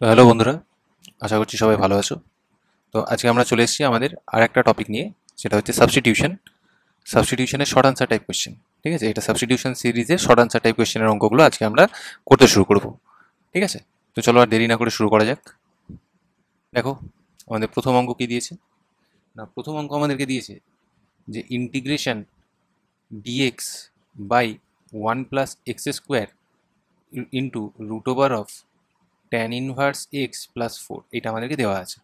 তো হ্যালো বন্ধুরা, আশা করছি সবাই ভালো আছো। তো আজকে আমরা চলে এসেছি আমাদের আর একটা টপিক নিয়ে, সেটা হচ্ছে সাবস্টিটিউশনের শর্ট আনসার টাইপ কোয়েশ্চেন। ঠিক আছে, এটা সাবস্টিটিউশন সিরিজের শর্ট আনসার টাইপ কোয়েশ্চেনের অঙ্কগুলো আজকে আমরা করতে শুরু করব। ঠিক আছে, তো চলো আর দেরি না করে শুরু করা যাক। দেখো, আমাদের প্রথম অঙ্ক কি দিয়েছে না, প্রথম অঙ্ক আমাদেরকে দিয়েছে যে integration dx by 1 + x² into root over of tan inverse x plus 4, এটা আমাদেরকে দেওয়া আছে।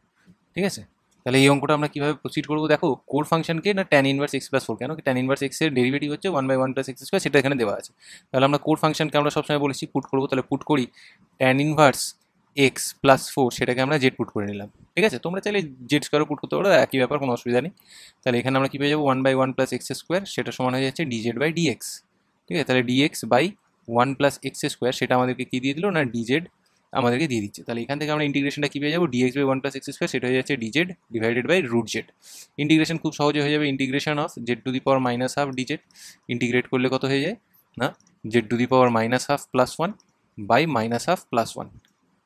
ঠিক আছে, তাহলে এই অঙ্কটা আমরা কিভাবে প্রসিড করবো? দেখো, কোর ফাংশনকে না ট্যান ইনভার্স এক্স প্লাস 4, কেন ট্যান ইনভার্স এক্স এর ডেরিভেটিভ হচ্ছে 1/1 + x², সেটা এখানে দেওয়া আছে। তাহলে আমরা কোর ফাংশনকে আমরা সবসময় বলেছি পুট করবো, তাহলে পুট করি ট্যান ইনভার্স এক্স প্লাস 4, সেটাকে আমরা জেড পুট করে নিলাম। ঠিক আছে, তোমরা চাইলে জেড স্কোয়ারও পুট করতে পারো, একই ব্যাপার, কোনো অসুবিধা নেই। তাহলে এখানে আমরা কি পেয়ে যাবো 1/1 + x², সেটা সমান হয়ে যাচ্ছে dz/dx। ঠিক আছে, তাহলে dx/1 + x², সেটা আমাদেরকে কি দিয়ে দিল না dz আমাদেরকে দিয়ে দিচ্ছে। তাহলে এখান থেকে আমরা ইন্টিগ্রেশনটা কি পেয়ে যাবো, dx/1 + x², সেটা হয়ে যাচ্ছে dz divided by √z। Integration খুব সহজে হয়ে যাবে, integration of z⁻⁻½ dz। Integrate করলে কত হয়ে যায় না z⁻⁻½ + 1 বাই -½ + 1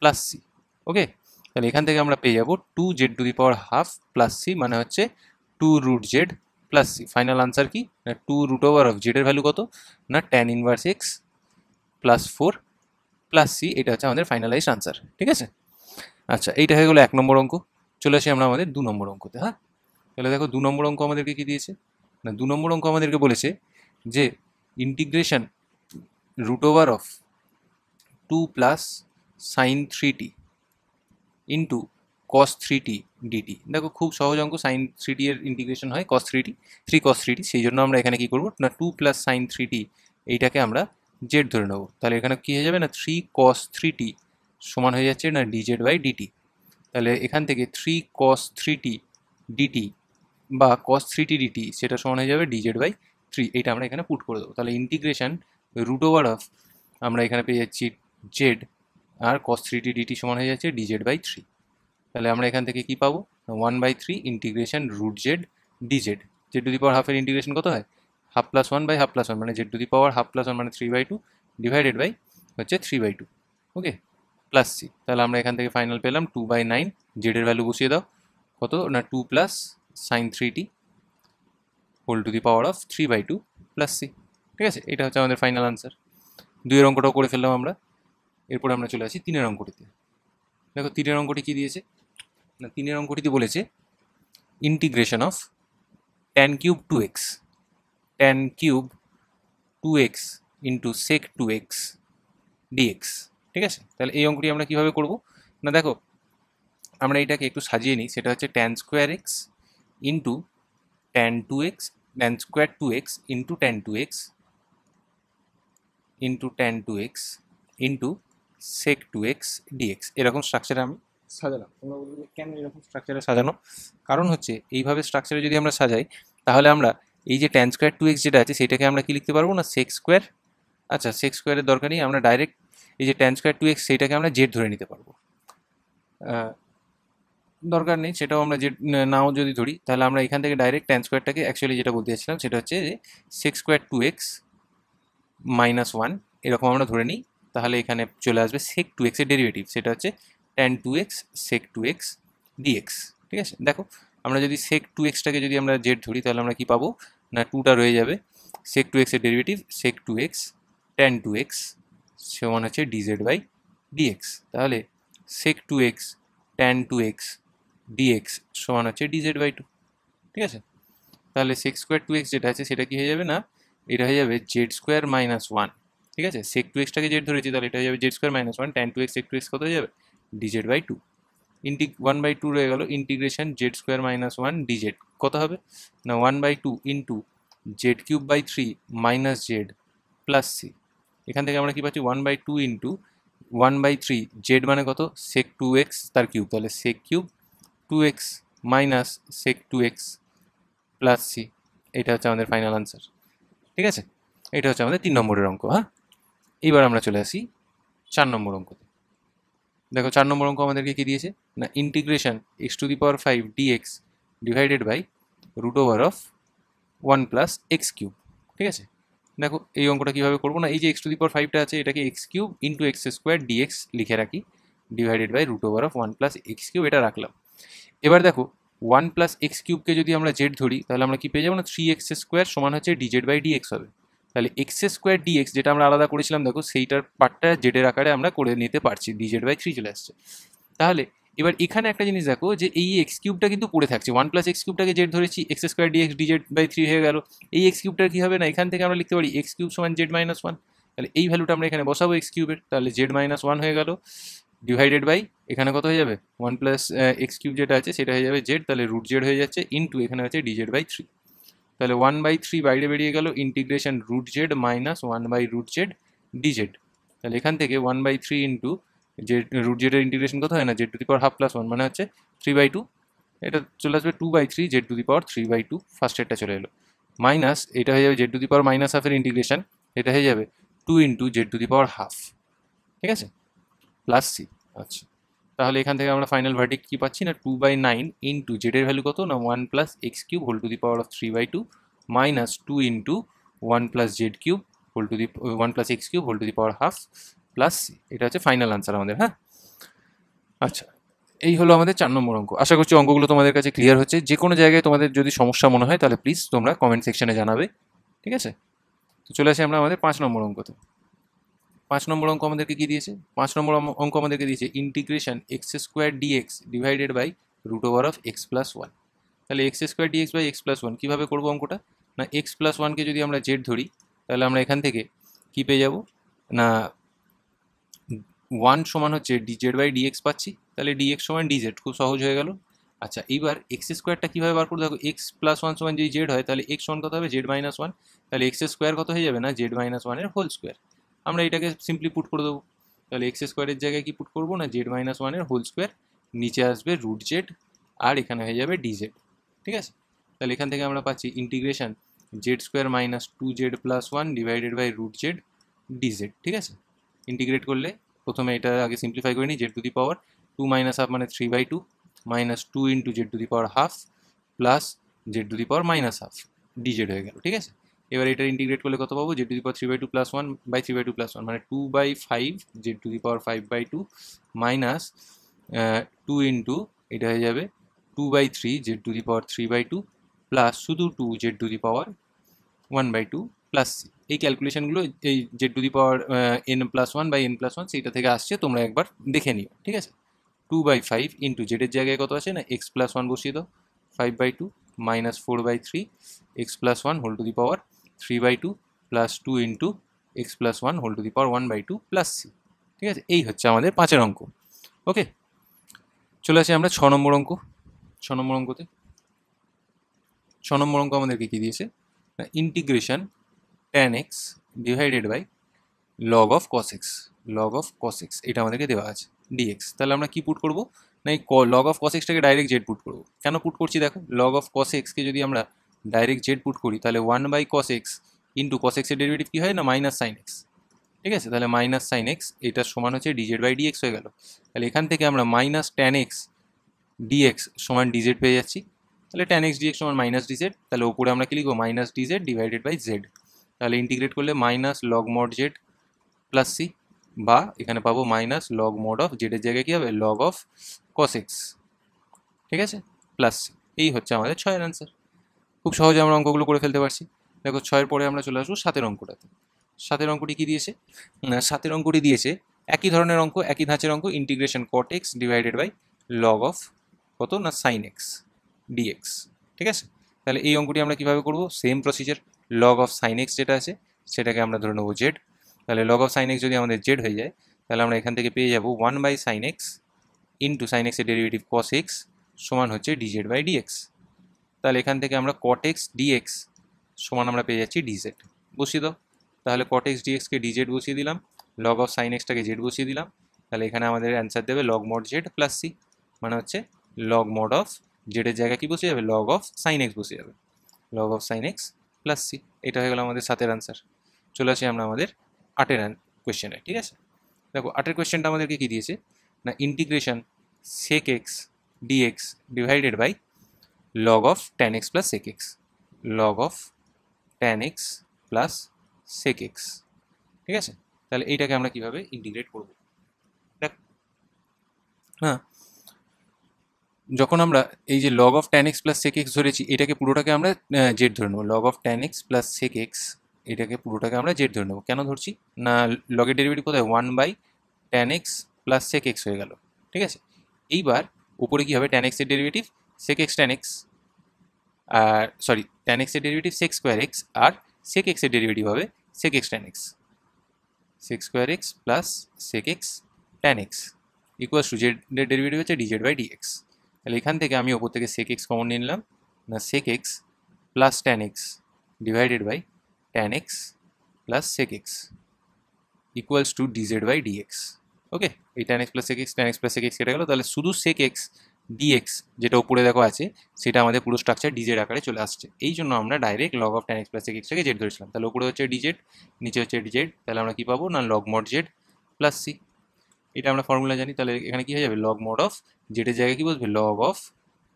প্লাস c। ওকে, তাহলে এখান থেকে আমরা পেয়ে যাবো 2z⁻½ + c, মানে হচ্ছে 2√z + c। ফাইনাল আনসার কি না 2√z এর ভ্যালু কত না tan inverse x plus 4 plus C, এটা হচ্ছে আমাদের ফাইনালাইজড আনসার। ঠিক আছে, আচ্ছা, এইটা হয়ে গেলো 1 নম্বর অঙ্ক। চলে আসি আমরা আমাদের 2 নম্বর অঙ্কতে। হ্যাঁ, তাহলে দেখো 2 নম্বর অঙ্ক আমাদেরকে কি দিয়েছে না, 2 নম্বর অঙ্ক আমাদেরকে বলেছে যে integration root over of 2 + sin 3t into cos 3t dt। দেখো, খুব সহজ অঙ্ক, sin 3t এর ইন্টিগ্রেশন হয় cos 3t, 3 cos 3t। সেই জন্য আমরা এখানে কি করবো না 2 + sin 3t, এইটাকে আমরা জেড ধরে নেবো। তাহলে এখানে কি হয়ে যাবে না 3cos 3t সমান হয়ে যাচ্ছে না dz/dt। তাহলে এখান থেকে 3cos 3t dt বা cos 3t dt, সেটা সমান হয়ে যাবে dz/3। এটা আমরা এখানে পুট করে দেবো। তাহলে ইন্টিগ্রেশন রুট ওভার অফ, আমরা এখানে পেয়ে যাচ্ছি জেড, আর cos 3t dt সমান হয়ে যাচ্ছে dz/3। তাহলে আমরা এখান থেকে কি পাবো, 1/3 ইন্টিগ্রেশন √z dz। z⁻½ এর ইন্টিগ্রেশন কত হয়, ½ + 1 বাই ½ + 1, মানে z⁻½ + 1 মানে 3/2 ডিভাইডেড বাই হচ্ছে 3/2। ওকে, প্লাস সি। তাহলে আমরা এখান থেকে ফাইনাল পেলাম 2/9। জেড এর ভ্যালু বসিয়ে দাও, কত না 2 + sin 3t whole to the power of 3/2 plus c. ঠিক আছে, এটা হচ্ছে আমাদের ফাইনাল আনসার। 2 এর অঙ্কটাও করে ফেললাম আমরা। এরপরে আমরা চলে আসি 3-এর অঙ্কটিতে। দেখো, 3-এর অঙ্কটি কি দিয়েছে না, 3-এর অঙ্কটিতে বলেছে integration of tan³ 2x, tan³ 2x into sec2x dx। ঠিক আছে, তাহলে এই অঙ্কটি আমরা কিভাবে করব না, দেখো আমরা এটাকে একটু সাজিয়ে নিই। সেটা হচ্ছে tan² into tan2x, tan² 2x into tan2x into tan2x into sec2x dx। এরকম স্ট্রাকচারে আমি সাজালাম। তোমরা বলবে যে কেন এরকম স্ট্রাকচারে সাজানো? কারণ হচ্ছে এইভাবে স্ট্রাকচারে যদি আমরা সাজাই, তাহলে আমরা এই যে tan² 2x যেটা আছে, সেটাকে আমরা কি লিখতে পারবো না sec²। আচ্ছা, sec² দরকার নেই, আমরা ডাইরেক্ট এই যে tan² 2x সেইটাকে আমরা জেড ধরে নিতে পারবো। দরকার নেই, সেটাও আমরা জেড নাও যদি ধরি, তাহলে আমরা এখান থেকে ডাইরেক্ট tan²টাকে অ্যাকচুয়ালি যেটা বলতে চাচ্ছিলাম সেটা হচ্ছে যে sec² 2x -1 এরকম আমরা ধরে নিই। তাহলে এখানে চলে আসবে sec2x এর ডেরিভেটিভ, সেটা হচ্ছে tan2x sec2x dx। ঠিক আছে, দেখো আমরা যদি sec2xটাকে যদি আমরা জেড ধরি, তাহলে আমরা কি পাবো না 2টা রয়ে যাবে, sec2x এর ডেরিভেটিভ sec2x tan2x সমান হচ্ছে dz/dx। তাহলে sec2x tan2x dx সমান হচ্ছে dz/2। ঠিক আছে, তাহলে sec² 2x যেটা আছে সেটা কি হয়ে যাবে না, এটা হয়ে যাবে z² -1। ঠিক আছে, sec2xটাকে জেড ধরেছি, তাহলে এটা হয়ে যাবে z² -1, tan2x sec2x কত হয়ে যাবে dz/2। 1/2 রয়ে গেল, ইন্টিগ্রেশন z² -1 dz কত হবে না 1/2 into z³/3 minus z plus c. এখান থেকে আমরা কি পাচ্ছি 1/2 ইন্টু 1/3, জেড মানে কত sec2x তার কিউব, তাহলে sec³ 2x minus sec2x plus C. এটা হচ্ছে আমাদের ফাইনাল আনসার। ঠিক আছে, এটা হচ্ছে আমাদের 3 নম্বরের অঙ্ক। হ্যাঁ, এইবার আমরা চলে আসি 4 নম্বর অঙ্কতে। দেখো, 4 নম্বর অঙ্ক আমাদেরকে কি দিয়েছে না integration x⁵ dx divided by √ of 1 + x³ ঠিক আছে, দেখো এই অঙ্কটা কীভাবে করবো না, এই যে x⁵টা আছে এটাকে x³ ইন্টু x² dx লিখে রাখি। Divided by root over of 1 plus x cube, এটা রাখলাম। এবার দেখো 1 প্লাস এক্স কিউবকে যদি আমরা জেড ধরি তাহলে আমরা কি পেয়ে যাবো না 3x² সমান হচ্ছে ডিজেড বাই ডিএক্স হবে। তাহলে x² dx যেটা আমরা আলাদা করেছিলাম দেখো সেইটার পার্টটা জেডের আকারে আমরা করে নিতে পারছি, ডিজেড বাই 3 চলে আসছে। তাহলে এবার এখানে একটা জিনিস দেখো যে এই এক্স কিউবটা কিন্তু পড়ে থাকছে, 1 প্লাস এক্স কিউবটাকে জেড ধরেছি, x² dx ডিজেড বাই 3 হয়ে গেল। এই এক্স কিউবটার কি হবে না এখান থেকে আমরা লিখতে পারি এক্স কিউব সমান জেড মাইনাস 1। তাহলে এই ভ্যালুটা আমরা এখানে বসাবো এক্স কিউবের, তাহলে জেড মাইনাস 1 হয়ে গেল ডিভাইডেড বাই এখানে কত হয়ে যাবে 1 প্লাস এক্স কিউব যেটা আছে সেটা হয়ে যাবে জেড, তাহলে রুট জেড হয়ে যাচ্ছে ইন্টু এখানে হচ্ছে ডিজেড বাই 3। তাহলে 1/3 বাইরে বেরিয়ে গেল, ইন্টিগ্রেশন রুট জেড মাইনাস 1/রুট জেড ডিজেড। তাহলে এখান থেকে 1/3 ইন্টু জেড, রুট জেডের ইন্টিগ্রেশন কত হয় না Z to the power half plus 1 মানে হচ্ছে 3/2, এটা চলে আসবে 2/3 Z to the power 3/2, first এরটা চলে এলো, মাইনাস এটা হয়ে যাবে Z to the power minus হাফের ইন্টিগ্রেশন, এটা হয়ে যাবে 2 into Z to the power half, ঠিক আছে, প্লাস সি। আচ্ছা, তাহলে এখান থেকে আমরা ফাইনাল ভার্ডিক্ট কি পাচ্ছি না 2/9 ইন্টু জেডের ভ্যালু কত না 1 plus x cube whole to the power of 3/2 minus 2 into 1 plus z cube whole to the 1 plus x cube whole to the power half plus C. এটা হচ্ছে ফাইনাল আনসার আমাদের। হ্যাঁ, আচ্ছা, এই হলো আমাদের 4 নম্বর অঙ্ক। আশা করছি অঙ্কগুলো তোমাদের কাছে ক্লিয়ার হচ্ছে। যে কোনো জায়গায় তোমাদের যদি সমস্যা মনে হয় তাহলে প্লিজ তোমরা কমেন্ট সেকশনে জানাবে, ঠিক আছে। তো চলে আসি আমরা আমাদের 5 নম্বর অঙ্কতে। 5 নম্বর অঙ্ক আমাদেরকে কি দিয়েছে? 5 নম্বর অঙ্ক আমাদেরকে দিয়েছে integration x² dx divided by root over of x plus 1। তাহলে x² dx by x plus 1 কীভাবে করবো অঙ্কটা না x প্লাস 1কে যদি আমরা জেড ধরি তাহলে আমরা এখান থেকে কি পেয়ে যাব না 1 সমান হচ্ছে ডিজেড বাই ডিএক্স পাচ্ছি, তাহলে ডিএক্স সমান ডিজেড, খুব সহজ হয়ে গেল। আচ্ছা, এইবার x² কীভাবে বার করবো দেখো, x প্লাস 1 সমান যদি জেড হয় তাহলে x সমান কত হবে জেড মাইনাস 1, তাহলে x² কত হয়ে যাবে না জেড মাইনাস 1 এর হোল স্কোয়ার। আমরা এটাকে সিম্পলি পুট করে দেবো, তাহলে x² জায়গায় কি পুট করবো না জেড মাইনাস 1 এর হোল স্কোয়ার, নিচে আসবে রুট জেড আর এখানে হয়ে যাবে ডিজেড, ঠিক আছে। তাহলে এখান থেকে আমরা পাচ্ছি integration z² minus 2z plus 1 divided by root z dz, ঠিক আছে। ইন্টিগ্রেট করলে প্রথমে এটা আগে সিম্পলিফাই করে নিই, Z to the power 2 minus half মানে 3/2 minus 2 into Z to the power half plus Z to the power minus half d z হয়ে গেল, ঠিক আছে। এবার এটা ইন্টিগ্রেট করলে কত পাবো z to the power 3/2 plus 1/3/2 plus 1 মানে 2/5 z to the power 5/2 minus 2 into এটা হয়ে যাবে 2/3 Z to the power 3/2 plus শুধু 2 Z to the power 1/2 plus c. এই ক্যালকুলেশনগুলো এই z to the power n plus 1 by n plus 1 সেইটা থেকে আসছে, তোমরা একবার দেখে নিও, ঠিক আছে। 2/5 ইন্টু জেডের জায়গায় কত আছে না এক্স প্লাস 1 বসিয়ে দাও, 5/2 minus 4/3 x plus 1 whole to the power 3/2 plus 2 into x plus 1 whole to the power 1/2 plus c, ঠিক আছে। এই হচ্ছে আমাদের 5 অঙ্ক। ওকে, চলে আসি আমরা 6 নম্বর অঙ্ক। 6 নম্বর অঙ্কতে 6 নম্বর অঙ্ক আমাদেরকে কি দিয়েছে না integration tan x divided by log of cos x, log of cos x এটা আমাদেরকে দেওয়া আছে dx। তাহলে আমরা কি পুট করব না এই লগ অফ cos x টাকে ডাইরেক্ট জেড পুট করব। কেন পুট করছি দেখো, লগ অফ cos x কে যদি আমরা ডাইরেক্ট জেড পুট করি তাহলে 1/cos x into cos x এর ডেরিভেটিভ কি হয় না মাইনাস সাইন এক্স, ঠিক আছে। তাহলে মাইনাস সাইন এক্স এটা সমান হচ্ছে ডিজেড বাই ডিএক্স হয়ে গেল। তাহলে এখান থেকে আমরা মাইনাস ট্যান এক্স ডিএক্স সমান ডিজেড পেয়ে যাচ্ছি, তাহলে ট্যান এক্স ডিএক্স সমান মাইনাস ডিজেড, তাহলে ওপরে আমরা কি লিখবো minus dz divided by z. তাহলে ইন্টিগ্রেট করলে minus log mod z plus c, বা এখানে পাবো মাইনাস লগ মড অফ জেডের জায়গায় কী হবে লগ অফ cos x, ঠিক আছে, প্লাস সি। এই হচ্ছে আমাদের 6-এর অ্যান্সার। খুব সহজে আমরা অঙ্কগুলো করে ফেলতে পারছি। দেখো 6-এর পরে আমরা চলে আসবো 7-এর অঙ্কটাতে। 7-এর অঙ্কটি কী দিয়েছে না 7-এর অঙ্কটি দিয়েছে একই ধরনের অঙ্ক, একই ধাঁচের অঙ্ক, integration cot x divided by log of কত না সাইন এক্স ডিএক্স, ঠিক আছে। তাহলে এই অঙ্কটি আমরা কীভাবে করবো, same procedure, log of sine x যেটা আছে সেটাকে আমরা ধরে নেবো জেড। তাহলে লগ অফ সাইন এক্স যদি আমাদের জেড হয়ে যায় তাহলে আমরা এখান থেকে পেয়ে যাবো 1/sin x ইন্টু সাইন এক্সের ডেরিভেটিভ cos x সমান হচ্ছে ডিজেড বাই ডিএক্স। তাহলে এখান থেকে আমরা cot x dx সমান আমরা পেয়ে যাচ্ছি ডিজেড, বসিয়ে দাও। তাহলে cot x dx কে ডিজেড বসিয়ে দিলাম, লগ অফ সাইন এক্সটাকে জেড বসিয়ে দিলাম, তাহলে এখানে আমাদের অ্যান্সার দেবে log mod z plus c, মানে হচ্ছে লগ মড অফ জেডের জায়গায় কি বসে যাবে লগ অফ সাইন এক্স বসে যাবে, log of sine x plus C. এটা হয়ে গেল আমাদের 7-এর অ্যান্সার। চলে আসি আমরা আমাদের 8-এর কোয়েশ্চেনে, ঠিক আছে। দেখো 8-এর কোয়েশ্চেনটা আমাদেরকে কি দিয়েছে না integration sec x dx divided by log of tan x plus sec x, log of tan x plus sec x, ঠিক আছে। তাহলে এইটাকে আমরা কিভাবে ইন্টিগ্রেট করব, দেখ না, যখন আমরা এই যে log of tan x plus sec x ধরেছি, এটাকে পুরোটাকে আমরা জেড ধরে নেবো। Log of tan x plus sec x, এটাকে পুরোটাকে আমরা জেড ধরে নেবো। কেন ধরছি না, লগের ডেরিভেটিভ কোথায়, 1 by tan x plus sec x হয়ে গেল। ঠিক আছে, এইবার উপরে কী হবে, ট্যান এক্সের derivative sec x tan x, আর সরি ট্যান এক্সের ডেরিভেটিভ সেক স্কোয়ার এক্স, আর সেক এক্সের ডেরিভেটিভ হবে sec x tan x, sec square x plus sec x tan x equals to জেডের ডেরিভেটিভ হচ্ছে ডিজেড বাই ডিএক্স। তাহলে এখান থেকে আমি ওপর থেকে সেক এক্স কমন নিয়ে নিলাম, না sec x plus tan x divided by tan x plus sec x equals to d z by d x. Okay, এই tan x plus sec x, tan x plus sec x কেটে গেলো, তাহলে শুধু সেক এক্স ডিএক্স যেটা উপরে দেখো আছে সেটা আমাদের পুরো স্ট্রাকচার ডিজেড আকারে চলে আসছে। এই জন্য আমরা direct log of tan x plus sec এক্সটাকে জেড ধরেছিলাম। তাহলে উপরে হচ্ছে ডিজেড, নিচে হচ্ছে ডিজেড, তাহলে আমরা কী পাবো না log mod z plus C. এটা আমরা ফর্মুলা জানি, তাহলে এখানে কী হয়ে যাবে, লগ মড অফ জেডের জায়গায় কী বসবে, log of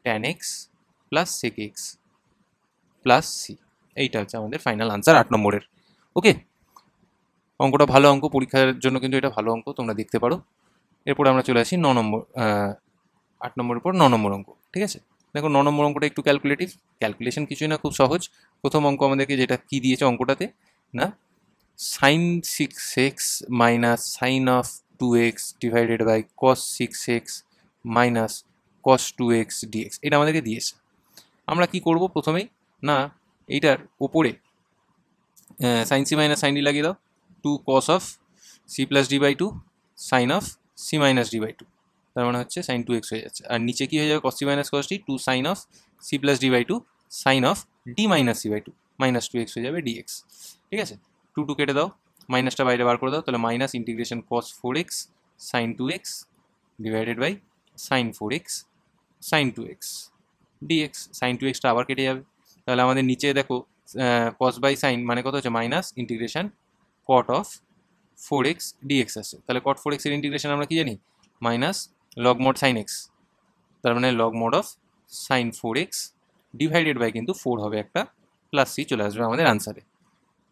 tan x plus sec x plus c. এইটা হচ্ছে আমাদের ফাইনাল আনসার 8 নম্বরের। ওকে, অঙ্কটা ভালো অঙ্ক, পরীক্ষার জন্য কিন্তু এটা ভালো অঙ্ক, তোমরা দেখতে পারো। এরপর আমরা চলে আসি 9 নম্বর, 8 নম্বরের পর 9 নম্বর অঙ্ক। ঠিক আছে, দেখো 9 নম্বর অঙ্কটা একটু ক্যালকুলেটিভ, ক্যালকুলেশন কিছুই না, খুব সহজ। প্রথম অঙ্ক আমাদেরকে যেটা কী দিয়েছে অঙ্কটাতে, না sine 6x minus sine of 2x divided by cos 6x minus cos 2x dx, এটা আমাদেরকে দিয়েছে। আমরা কি করব প্রথমেই, না এইটার ওপরে sine c minus sine d লাগিয়ে দাও, 2 cos of c plus d by 2 sine of c minus d by 2, তার মানে হচ্ছে সাইন 2x হয়ে যাচ্ছে। আর নিচে কী হয়ে যাবে, cos c minus cos d, 2 sine of c plus d by 2 sine of d minus c by 2 minus 2x হয়ে যাবে ডিএক্স। ঠিক আছে, 2 কেটে দাও, মাইনাসটা বাইরে বার করে দাও, তাহলে minus integration cos 4x sine 2x divided by sine 4x sine 2x d x. Sine 2xটা আবার কেটে যাবে, তাহলে আমাদের নিচে দেখো কস বাই সাইন মানে কত হচ্ছে, minus integration cot of 4x dx আছে। তাহলে কট 4x এর ইন্টিগ্রেশন আমরা কি জানি, minus log mod sine x, তার মানে log mod of sine 4x divided by কিন্তু 4 হবে একটা, প্লাস সি চলে আসবে আমাদের আনসারে।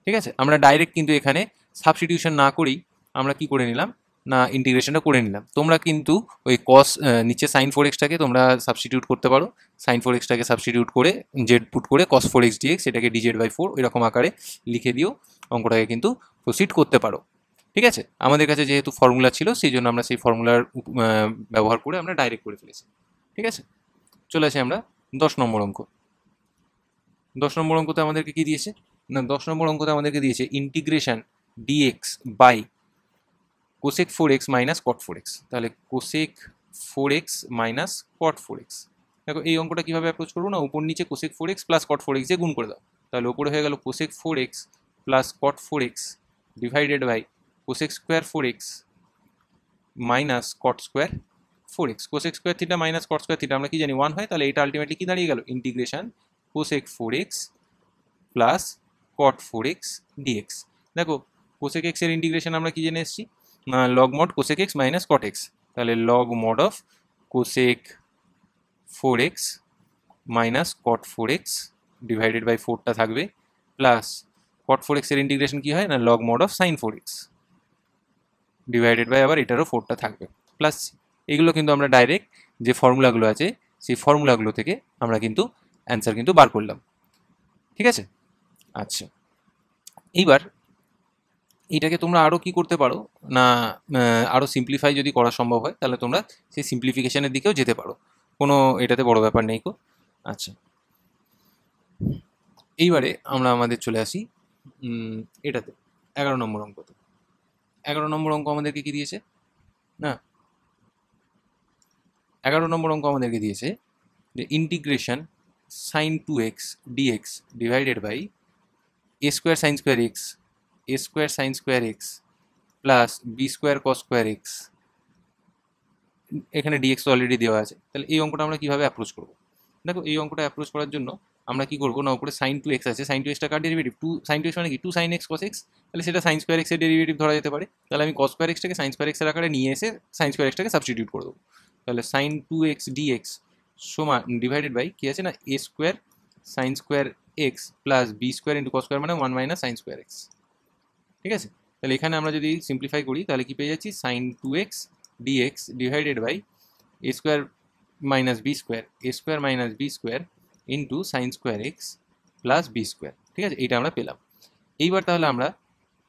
ঠিক আছে, আমরা ডাইরেক্ট কিন্তু এখানে সাবস্টিটিউশন না করেই আমরা কি করে নিলাম, না ইন্টিগ্রেশনটা করে নিলাম। তোমরা কিন্তু ওই কস নিচে সাইন 4xটাকে তোমরা সাবস্টিটিউট করতে পারো, সাইন 4xটাকে সাবস্টিটিউট করে জেড পুট করে কস 4x ডিএক্স এটাকে ডিজেড বাই 4 এরকম আকারে লিখে দিও, অঙ্কটাকে কিন্তু প্রসিড করতে পারো। ঠিক আছে, আমাদের কাছে যেহেতু ফর্মুলা ছিল সেই জন্য আমরা সেই ফর্মুলার ব্যবহার করে আমরা ডাইরেক্ট করে ফেলেছি। ঠিক আছে, চলে আসি আমরা 10 নম্বর অঙ্ক। 10 নম্বর অঙ্কতে আমাদেরকে কি দিয়েছে, না 10 নম্বর অঙ্কতে আমাদেরকে দিয়েছে integration dx by cosec 4x minus cot 4x। তাহলে cosec 4x minus cot 4x, দেখো এই অঙ্কটা কীভাবে অ্যাপ্রোচ করবো, না উপর নিচে cosec 4x plus cot 4x দিয়ে গুণ করে দাও, তাহলে ওপরে হয়ে গেল cosec 4x plus cot 4x divided by cosec square 4x minus cot square 4x। Cosec square theta minus cot square theta আমরা কি জানি 1 হয়, তাহলে এটা আলটিমেটলি কি দাঁড়িয়ে গেল, integration cosec 4x plus cot 4x d x. দেখো কোসেক এক্স এর ইন্টিগ্রেশন আমরা কি জেনে এসেছি, log mod cosec x minus cot x, তাহলে log mod of cosec 4x minus cot 4x divided by 4টা থাকবে, প্লাস কট 4x এর ইন্টিগ্রেশন কি হয়, না log mod of sine 4x divided by আবার এটারও 4টা থাকবে, প্লাস এগুলো কিন্তু আমরা ডাইরেক্ট যে ফর্মুলাগুলো আছে সেই ফর্মুলাগুলো থেকে আমরা কিন্তু অ্যান্সার কিন্তু বার করলাম। ঠিক আছে, আচ্ছা এইবার এটাকে তোমরা আরও কি করতে পারো, না আরও সিম্পলিফাই যদি করা সম্ভব হয় তাহলে তোমরা সেই সিম্পলিফিকেশনের দিকেও যেতে পারো, কোনো এটাতে বড় ব্যাপার নেই কো। আচ্ছা এইবারে আমরা আমাদের চলে আসি এটাতে 11 নম্বর অঙ্কতে। 11 নম্বর অঙ্ক আমাদেরকে কি দিয়েছে, না 11 নম্বর অঙ্ক আমাদেরকে দিয়েছে যে integration sine 2x dx divided by a square sine square x a square sine square x plus b square cos square x, এখানে ডিএক্স তো অলরেডি দেওয়া আছে। তাহলে এই অঙ্কটা আমরা কীভাবে অ্যাপ্রোচ করবো, দেখো এই অঙ্কটা অ্যাপ্রোচ করার জন্য আমরা কি করবো, না উপরে সাইন 2x আছে, সাইন 2xটা কার ডেরিভেটিভ, 2 সাইন 2x মানে কি 2 সাইন এক্স কস এক্স, তাহলে সেটা সাইন স্কোয়ার এক্সের ডেরিভেটিভ ধরা যেতে পারে। তাহলে আমি কস স্কোয়ার এক্সটাকে সাইন স্কোয়ার এক্সের আকারে নিয়ে এসে সাইন স্কোয়ার এক্সটাকে সাবস্টিটিউট করে দেবো, তাহলে সাইন 2x ডিএক্স সমান ডিভাইডেড বাই কী আছে, না a square sine square x plus b square into cos square মানে 1 মাইনাস সাইন স্কোয়ার এক্স। ঠিক আছে, তাহলে এখানে আমরা যদি সিম্পলিফাই করি তাহলে কি পেয়ে যাচ্ছি, sine 2x dx divided by a square minus b square into sine square x plus b square. ঠিক আছে, এইটা আমরা পেলাম। এইবার তাহলে আমরা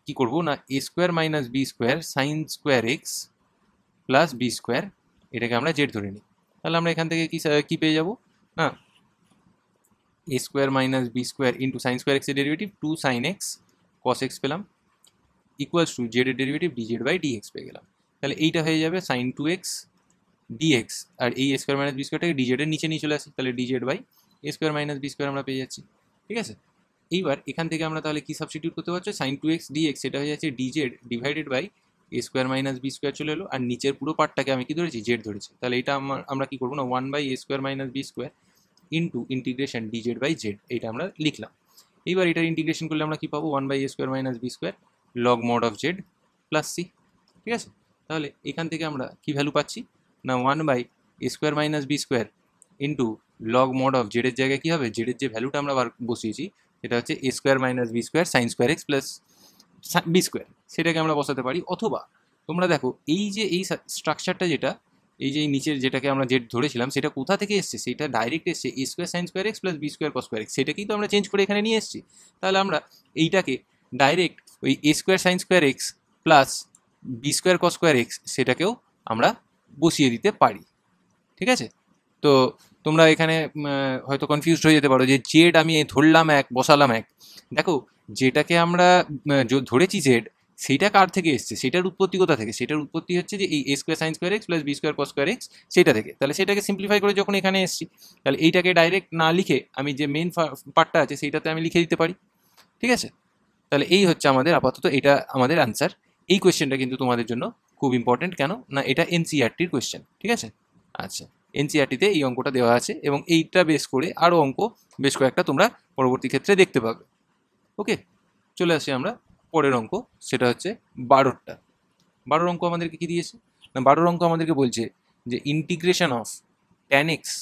কি করব না, a square minus b square sine square x plus b square, এটাকে আমরা জেড ধরে নিই। তাহলে আমরা এখান থেকে কি পেয়ে যাব না, a square minus b square into sine square এক্সের derivative 2 sine x cos x পেলাম, ইকুয়ালস টু জেড এর ডেরিভেটিভ ডিজেড বাই ডিএক্স পেয়ে গেলাম। তাহলে এইটা হয়ে যাবে সাইন 2x ডিএক্স, আর এই এ স্কোয়ার মাইনাস বি স্কোয়ারটাকে ডিজেড এর নিচে নিয়ে চলে আসি, তাহলে dz by a square minus b square আমরা পেয়ে যাচ্ছি। ঠিক আছে, এইবার এখান থেকে আমরা তাহলে কি সাবস্টিটিউট করতে পারছি, সাইন 2x ডিএক্স এটা হয়ে যাচ্ছে dz divided by a square minus b square চলে এলো, আর নিচের পুরো পার্টটাকে আমি কি ধরেছি, জেড ধরেছি। তাহলে এটা আমরা কি করবো না, 1 by a square minus b square into integration dz by z, এইটা আমরা লিখলাম। এইবার এটার ইন্টিগ্রেশন করলে আমরা কি পাবো, 1 by a square minus b square log mod of z plus c. ঠিক আছে, তাহলে এখান থেকে আমরা কি ভ্যালু পাচ্ছি না, 1 by a square minus b square into log mod of জেডের জায়গায় কী হবে, জেডের যে ভ্যালুটা আমরা বসিয়েছি সেটা হচ্ছে a square minus b square sine square x plus b square, সেটাকে আমরা বসাতে পারি। অথবা তোমরা দেখো এই যে এই স্ট্রাকচারটা যেটা, এই যে নিচের যেটাকে আমরা জেড ধরেছিলাম সেটা কোথা থেকে এসছে, সেটা ডাইরেক্ট এসছে a square sine square x plus b square cos square x, সেটাকেই তো আমরা চেঞ্জ করে এখানে নিয়ে এসেছি। তাহলে আমরা এইটাকে ডাইরেক্ট ওই a square sine square x plus b square cos square x সেটাকেও আমরা বসিয়ে দিতে পারি। ঠিক আছে, তো তোমরা এখানে হয়তো কনফিউজড হয়ে যেতে পারো যে জেড আমি ধরলাম এক বসালাম এক। দেখো যেটাকে আমরা ধরেছি জেড, সেইটা কার থেকে এসছে, সেটার উৎপত্তি কোথা থেকে, সেটার উৎপত্তি হচ্ছে যে এই a square sine square x plus b square cos square x সেটা থেকে। তাহলে সেটাকে সিম্পলিফাই করে যখন এখানে এসছি, তাহলে এইটাকে ডাইরেক্ট না লিখে আমি যে মেন পার্টটা আছে সেইটাতে আমি লিখে দিতে পারি। ঠিক আছে, তাহলে এই হচ্ছে আমাদের আপাতত এটা আমাদের আনসার। এই কোয়েশ্চেনটা কিন্তু তোমাদের জন্য খুব ইম্পর্টেন্ট, কেন না এটা এনসিইআরটির কোয়েশ্চেন। ঠিক আছে, আচ্ছা এনসিইআরটিতে এই অঙ্কটা দেওয়া আছে এবং এইটা বেস করে আরও অঙ্ক বেশ কয়েকটা তোমরা পরবর্তী ক্ষেত্রে দেখতে পাবে। ওকে, চলে আসি আমরা পরের অঙ্ক, সেটা হচ্ছে 12র অঙ্ক আমাদেরকে কি দিয়েছে না, 12র অঙ্ক আমাদেরকে বলছে যে integration of tan x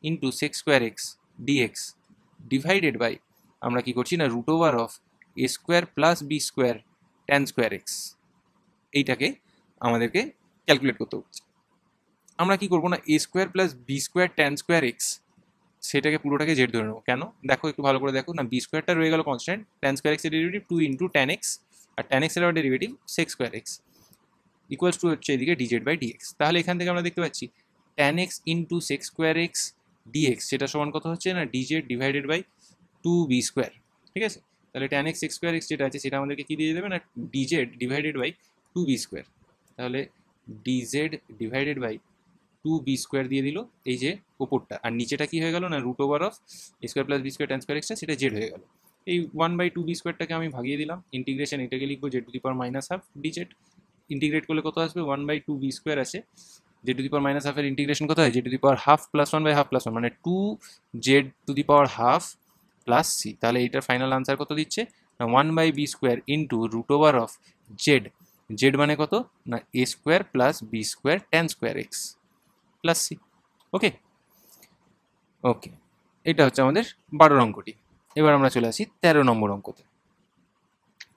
into sec square x d x divided by আমরা কি করছি না root over of a square plus b square tan square x, এইটাকে আমাদেরকে ক্যালকুলেট করতে হচ্ছে। আমরা কি করবো না, a square plus b square tan square x সেটাকে পুরোটাকে জেড ধরে নেবো। কেন দেখো, একটু ভালো করে দেখো না, বি স্কোয়ারটা রয়ে গেল কনস্ট্যান্ট, ট্যান স্কোয়ার এক্সের ডেরিভেটিভ 2 ইন্টু ট্যান এক্স, আর ট্যান এক্সের আবার derivative sex square x equals two হচ্ছে এদিকে ডিজেড বাই ডিএক্স। তাহলে এখান থেকে আমরা দেখতে পাচ্ছি tan x into sec square x dx সেটা সমান কত হচ্ছে না, d z divided by 2b square. ঠিক আছে, তাহলে tan x sec square x যেটা আছে সেটা আমাদেরকে কি দিয়ে দেবে না, d z divided by 2b square. তাহলে d z divided by 2b square দিয়ে দিল এই যে ওপরটা, আর নিচেটা কি হয়ে গেল না root over of a square plus b square tan square এক্সটা সেটা জেড হয়ে গেল। এই 1/2b স্কোয়ারটাকে আমি ভাগিয়ে দিলাম, ইন্টিগ্রেশন এটাকে লিখবো Z to the power minus half d z, integrate করলে কত আসবে 1/2b স্কোয়ার আছে, Z to the power minus হাফের ইন্টিগ্রেশন কত হয়, Z to the power half plus 1/2 plus 1 মানে 2 Z to the power half plus C. তাহলে এইটার ফাইনাল আনসার কত দিচ্ছে না 1/b square into root over of Z, Z মানে কত না a square plus b square tan square x plus C. Okay okay, এটা হচ্ছে আমাদের 12 অঙ্কটি। এবার আমরা চলে আসি 13 নম্বর অঙ্কতে।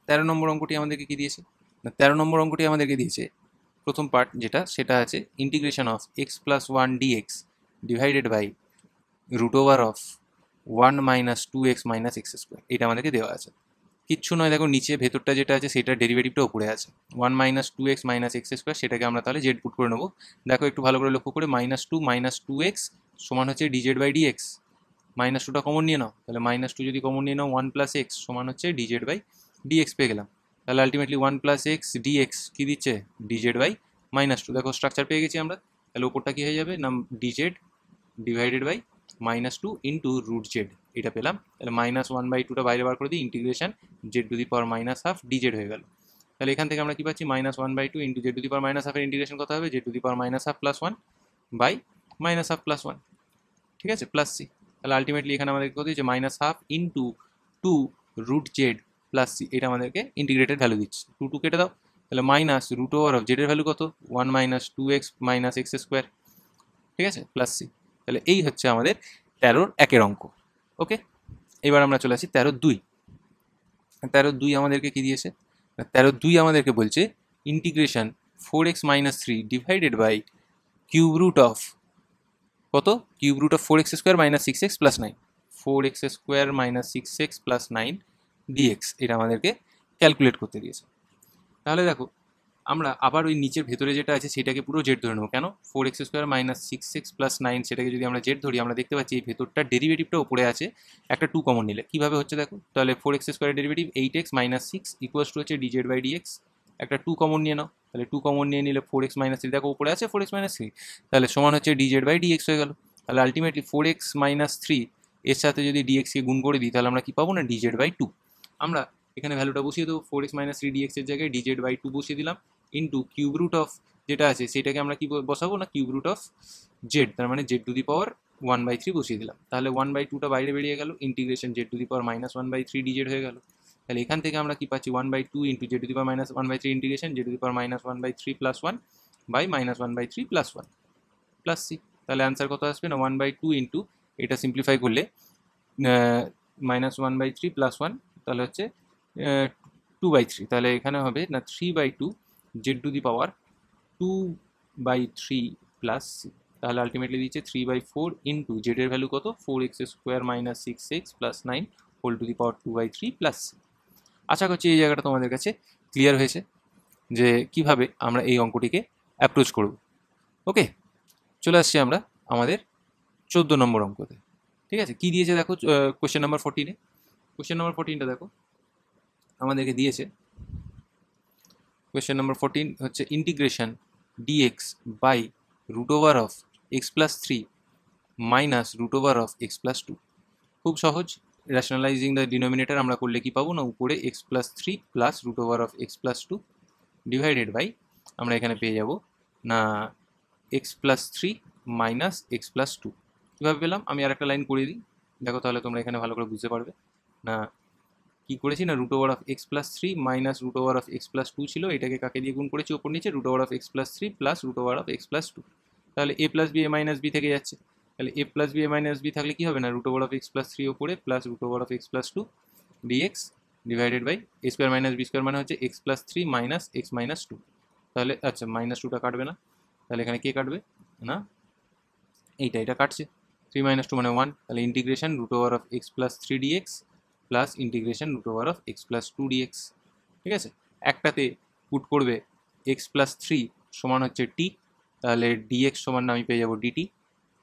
13 নম্বর অঙ্কটি আমাদেরকে কি দিয়েছে না, 13 নম্বর অঙ্কটি আমাদেরকে দিয়েছে প্রথম পার্ট যেটা, সেটা আছে integration of x plus 1 dx divided by root over of 1 minus 2x minus x square, এটা আমাদেরকে দেওয়া আছে। কিচ্ছু নয়, দেখো নিচে ভেতরটা যেটা আছে সেটার ডেরিভেটিভটা উপরে আছে 1 minus 2x minus x square, সেটাকে আমরা তাহলে জেড পুট করে নেবো। দেখো একটু ভালো করে লক্ষ্য করে, -2 মাইনাস 2x সমান হচ্ছে ডিজেড বাই ডিএক্স, -2টা কমন নিয়ে নাও, তাহলে -2 যদি কমন নিয়ে নাও 1 প্লাস এক্স সমান হচ্ছে ডিজেড বাই ডিএক্স পেয়ে গেলাম। তাহলে আলটিমেটলি 1 প্লাস এক্স ডিএক্স কী দিচ্ছে, ডিজেড বাই -2। দেখো স্ট্রাকচার পেয়ে গেছি আমরা, তাহলে ওপরটা কী হয়ে যাবে না d z divided by -2 into root Z, এটা পেলাম। তাহলে -1/2টা বাইরে বার করে দিই, integration Z to the power minus half d z হয়ে গেল। তাহলে এখান থেকে আমরা কি পাচ্ছি -1/2 into Z to the power minus হাফের ইন্টিগ্রেশন কত হবে, Z to the power minus half plus 1 by minus half plus 1। ঠিক আছে, প্লাস সি। তাহলে আলটিমেটলি এখানে আমাদের কত হচ্ছে -1/2 into 2 root Z plus C, এটা আমাদেরকে ইন্টিগ্রেটেড ভ্যালু দিচ্ছে। 2 কেটে দাও, তাহলে মাইনাস রুট ওভার অফ জেডের ভ্যালু কত 1 minus 2x minus x square. ঠিক আছে, প্লাস সি। তাহলে এই হচ্ছে আমাদের 13-র 1-এর অঙ্ক। ওকে, এবার আমরা চলে আসি 13-2। 13-2 আমাদেরকে কি দিয়েছে, 13-2 আমাদেরকে বলছে integration 4x minus 3 divided by cube root of কত, cube root of 4x² minus 6x plus 9, 4x² minus 6x plus 9 d x, এটা আমাদেরকে ক্যালকুলেট করতে দিয়েছে। তাহলে দেখো আমরা আবার ওই নিচের ভেতরে যেটা আছে সেটাকে পুরো জেড ধরে নেবো। কেন, 4x² মাইনাস 6x প্লাস 9 সেটাকে যদি আমরা জেড ধরি, আমরা দেখতে পাচ্ছি এই ভেতরটার ডেরিভেটিভটা উপরে আছে, একটা 2 কমন নিলে কীভাবে হচ্ছে দেখো। তাহলে 4x² derivative 8x minus 6 equals to হচ্ছে ডিজেড বাই ডিএক্স, একটা 2 কমন নিয়ে নাও, তাহলে 2 কমন নিয়ে নিলে 4x মাইনাস 3, দেখো উপরে আছে 4x মাইনাস 3, তাহলে সমান হচ্ছে ডিজেড বাই ডিএক্স হয়ে গেল। তাহলে আলটিমেটলি 4x মাইনাস 3 এর সাথে যদি ডিএক্সকে গুণ করে দিই তাহলে আমরা কি পাবো না ডিজেড বাই 2। আমরা এখানে ভ্যালুটা বসিয়ে দেবো, 4x মাইনাস 3 ডিএক্স এর জায়গায় ডিজেড বাই 2 বসিয়ে দিলাম, ইন্টু কিউব রুট অফ যেটা আছে সেটাকে আমরা কি বসাবো না কিউব রুট অফ জেড, তার মানে জেড টু দি পাওয়ার 1/3 বসিয়ে দিলাম। তাহলে 1/2টা বাইরে বেরিয়ে গেল, integration Z to the power minus 1/3 dz হয়ে গেল। তাহলে এখান থেকে আমরা কি পাচ্ছি 1/2 into Z to the power minus 1/3 integration Z to the power minus 1/3 plus 1 by minus 1/3 plus 1 plus C. তাহলে অ্যান্সার কত আসবে না 1/2 ইন্টু, এটা সিম্পলিফাই করলে মাইনাস 1/3 প্লাস 1, তাহলে হচ্ছে 2/3, তাহলে এখানে হবে না 3/2 Z to the power 2/3 plus C. তাহলে আলটিমেটলি দিচ্ছে 3/4 ইন্টু জেডের ভ্যালু কত 4x² minus 6x plus 9 whole to the power 2/3 plus C. আশা করছি এই জায়গাটা তোমাদের কাছে ক্লিয়ার হয়েছে যে কিভাবে আমরা এই অঙ্কটিকে অ্যাপ্রোচ করব। ওকে, চলে আসছি আমরা আমাদের 14 নম্বর অঙ্কতে। ঠিক আছে, কি দিয়েছে দেখো কোয়েশ্চেন নাম্বার 14-এ। কোয়েশ্চেন নাম্বার 14টা দেখো আমাদেরকে দিয়েছে, কোয়েশ্চেন নাম্বার 14 হচ্ছে integration dx by root over of x plus 3 minus root over of x plus 2। খুব সহজ, রেশনালাইজিং দ্য ডিনোমিনেটর আমরা করলে কি পাবো না উপরে x plus 3 plus root over of x plus 2 divided by আমরা এখানে পেয়ে যাব না x plus 3 minus x plus 2। কীভাবে পেলাম আমি আর একটা লাইন করে দিই, দেখো তাহলে তোমরা এখানে ভালো করে বুঝতে পারবে। না কি করেছি না root over of x plus 3 minus root over of x plus 2 ছিল, এটাকে কাকে দিয়ে গুণ করেছি ওপর নিচে, root over of x plus 3 plus root over of x plus 2। তাহলে a plus b a minus b থেকে যাচ্ছে, তাহলে a plus b a minus b থাকলে কি হবে না root over of x plus 3 ওপরে plus root over of x plus 2 dx divided by a square minus b square মানে হচ্ছে x plus 3 minus x minus 2। তাহলে আচ্ছা মাইনাস 2টা কাটবে না, তাহলে এখানে কে কাটবে না এটা কাটছে, 3 মাইনাস 2 মানে 1, তাহলে integration root over of x plus 3 dx plus integration root over of x plus 2 dx. ঠিক আছে, একটাতে পুট করবে এক্স প্লাস 3 সমান হচ্ছে টি, তাহলে ডিএক্স সমান আমি পেয়ে যাবো ডিটি,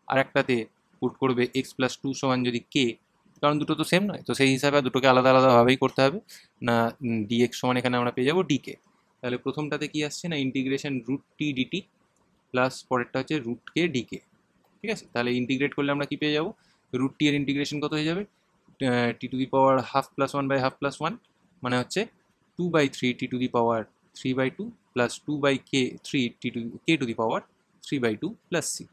আর একটাতে পুট করবে এক্স প্লাস 2 সমান যদি কে, কারণ দুটো তো সেম নয়, তো সেই হিসাবে দুটোকে আলাদা আলাদাভাবেই করতে হবে না, ডিএক্স সমান এখানে আমরা পেয়ে যাবো ডিকে। তাহলে প্রথমটাতে কি আসছে না integration root t dt plus পরেরটা হচ্ছে রুট কে ডিকে। ঠিক আছে, তাহলে ইন্টিগ্রেট করলে আমরা কি পেয়ে যাবো রুট টি এর ইন্টিগ্রেশন কত হয়ে যাবে T to the power half plus 1 by half plus 1 মানে হচ্ছে 2/3 T to the power 3/2 plus 2/3 T to কে to the power 3/2 plus C.